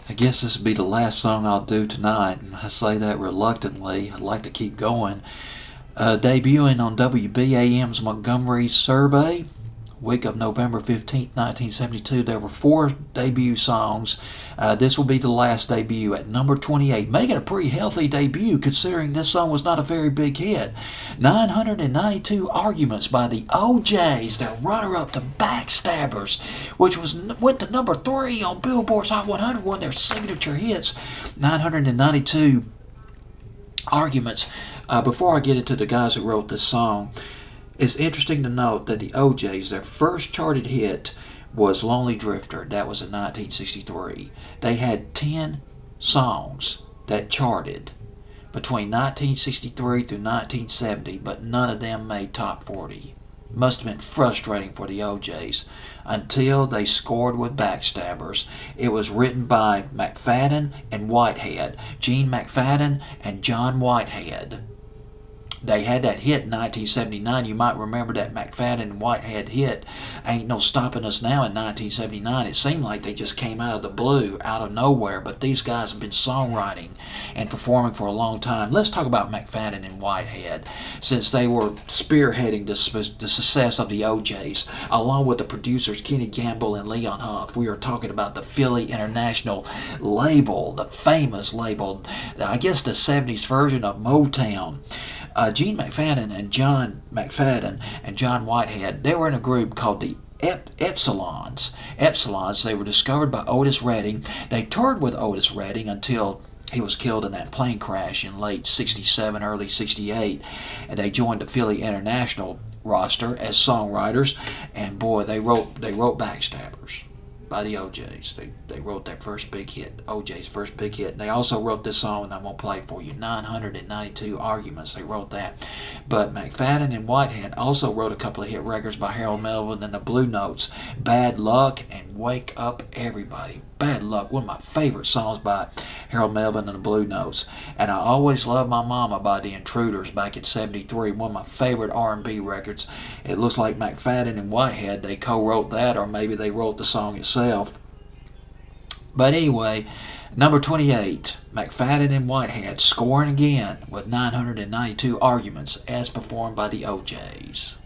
I guess this will be the last song I'll do tonight, and I say that reluctantly. I'd like to keep going. Debuting on WBAM's Montgomery Survey, week of November 15th, 1972, there were 4 debut songs. This will be the last debut at number 28, making a pretty healthy debut considering this song was not a very big hit. 992 Arguments by the OJs, their runner-up to Backstabbers, which went to number 3 on Billboard's Hot 100, one of their signature hits. 992 Arguments. Before I get into the guys who wrote this song, it's interesting to note that the OJs, their first charted hit was Lonely Drifter. That was in 1963. They had 10 songs that charted between 1963 through 1970, but none of them made top 40. Must have been frustrating for the OJs until they scored with Backstabbers. It was written by McFadden and Whitehead, Gene McFadden and John Whitehead. They had that hit in 1979. You might remember that McFadden and Whitehead hit, Ain't No Stopping Us Now, in 1979. It seemed like they just came out of the blue, out of nowhere, but these guys have been songwriting and performing for a long time. Let's talk about McFadden and Whitehead, since they were spearheading the success of the OJs, along with the producers Kenny Gamble and Leon Huff. We are talking about the Philly International label, the famous label, I guess the 70s version of Motown. Gene McFadden and John McFadden and John Whitehead, they were in a group called the Epsilons. Epsilons, they were discovered by Otis Redding. They toured with Otis Redding until he was killed in that plane crash in late 67, early 68. And they joined the Philly International roster as songwriters. And boy, they wrote Backstabbers by the OJs. They wrote their first big hit, OJ's first big hit. And they also wrote this song, and I'm going to play it for you, 992 Arguments. They wrote that. But McFadden and Whitehead also wrote a couple of hit records by Harold Melvin and the Blue Notes, Bad Luck and Wake Up Everybody. Bad Luck, one of my favorite songs by Harold Melvin and the Blue Notes. And I Always Loved My Mama by the Intruders back in 73, one of my favorite R&B records. It looks like McFadden and Whitehead, they co-wrote that, or maybe they wrote the song itself. But anyway, number 28, McFadden and Whitehead scoring again with 992 Arguments as performed by the OJs.